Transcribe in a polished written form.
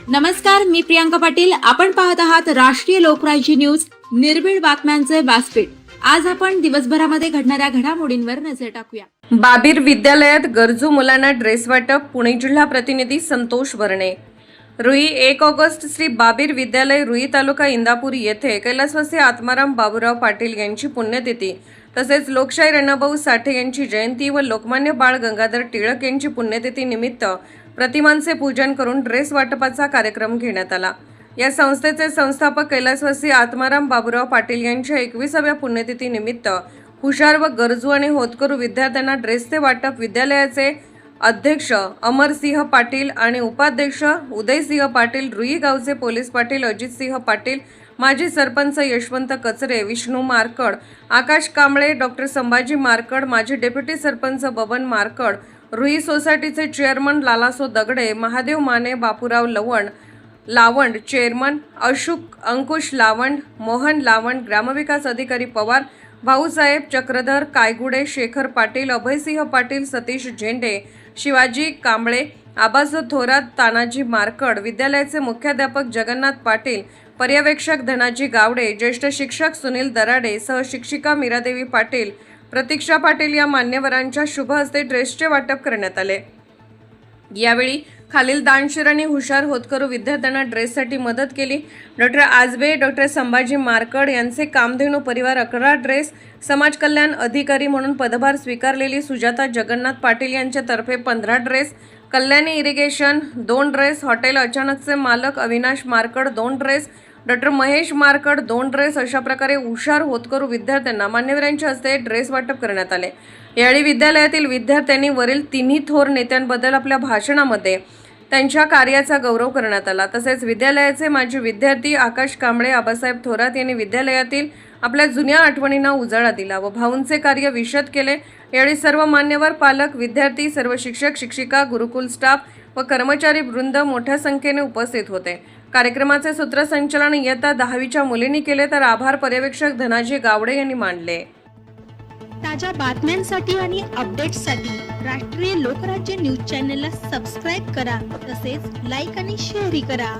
नमस्कार, मी प्रियांका पाटील. आपण पाहत आहात राष्ट्रीय लोकराज्य न्यूज, निर्भीड बातम्यांचे व्यासपीठ. आज आपण दिवसभरामध्ये घडणाऱ्या घडामोडींवर नजर टाकूया. बाबीर विद्यालयात गरजू मुलांना ड्रेस वाटप. पुणे जिल्हा प्रतिनिधी संतोष भरणे. रुई 1 ऑगस्ट श्री बाबीर विद्यालय, रुई तालुका इंदापूर येथे कैलासवासी आत्माराम बाबूराव पाटील यांची पुण्यतिथी तसेच लोकशाहीर अण्णाभाऊ साठे यांची जयंती व लोकमान्य बाळ गंगाधर टिळक यांची पुण्यतिथी निमित्त प्रतिमांचे पूजन करून ड्रेस वाटपाचा कार्यक्रम घेण्यात आला. या संस्थेचे संस्थापक कैलासवासी आत्माराम बाबूराव पाटील यांच्या 21व्या पुण्यतिथी निमित्त हुशार व गरजू आणि होतकरू विद्यार्थ्यांना ड्रेसचे वाटप विद्यालयाचे अध्यक्ष अमरसिंह पाटील आणि उपाध्यक्ष उदयसिंह पाटील, रुई गावचे पोलीस पाटील अजितसिंह पाटील, माजी सरपंच यशवंत कचरे, विष्णू मारकड, आकाश कांबळे, डॉक्टर संभाजी मारकड, माजी डेप्युटी सरपंच बबन मारकड, रुई सोसायटीचे चेअरमन लालासो दगडे, महादेव माने, बापूराव लावंड चेअरमन, अंकुश लावंड, मोहन लावंड, ग्रामविकास अधिकारी पवार, भाऊसाहेब चक्रधर, कायगुडे, शेखर पाटील, अभयसिंह पाटील, सतीश झेंडे, शिवाजी कांबळे, आबास थोरात, तानाजी मारकड, विद्यालयाचे मुख्याध्यापक जगन्नाथ पाटील, पर्यवेक्षक धनाजी गावडे, ज्येष्ठ शिक्षक सुनील दराडे, सहशिक्षिका मीरादेवी पाटील, प्रतीक्षा पाटील या मान्यवरांच्या शुभ हस्ते ड्रेसचे वाटप करण्यात आले. यावेळी खालील दानशूर आणि हुशार होतकरू विद्यार्थ्यांना ड्रेससाठी मदत केली. डॉक्टर आजबे, डॉक्टर संभाजी मारकड यांचे कामधेनू परिवार 11 ड्रेस, समाज कल्याण अधिकारी म्हणून पदभार स्वीकारलेली सुजाता जगन्नाथ पाटील यांच्यातर्फे 15 dress, Kalyani irrigation 2 dress, hotel अचानकचे मालक Avinash Markad 2 dress, doctor Mahesh Markad 2 dress, अशा प्रकारे हुशार होतकरू विद्यार्थ्यांना मान्यवरांच्या हस्ते ड्रेस वाटप करण्यात आले. यावेळी विद्यालयातील विद्यार्थ्यांनी वरील तिन्ही थोर नेत्यांबद्दल आपल्या भाषणामध्ये त्यांच्या कार्याचा गौरव करण्यात आला. तसेच विद्यालयाचे माजी विद्यार्थी आकाश कांबळे, आबासाहेब थोरात यांनी विद्यालयातील आपल्या जुन्या आठवणींना उजाळा दिला व भाऊंचे कार्य विशद केले. यावेळी सर्व मान्यवर, पालक, विद्यार्थी, सर्व शिक्षक, शिक्षिका, गुरुकुल स्टाफ व कर्मचारी वृंद मोठ्या संख्येने उपस्थित होते. कार्यक्रमाचे सूत्रसंचालन इयत्ता 10वीच्या मुलींनी केले तर आभार पर्यवेक्षक धनाजी गावडे यांनी मानले. ताज्या बातम्यांसाठी आणि अपडेट्ससाठी राष्ट्रीय लोकराज्य न्यूज चॅनलला सबस्क्राईब करा, तसेच लाईक आणि शेअरही करा.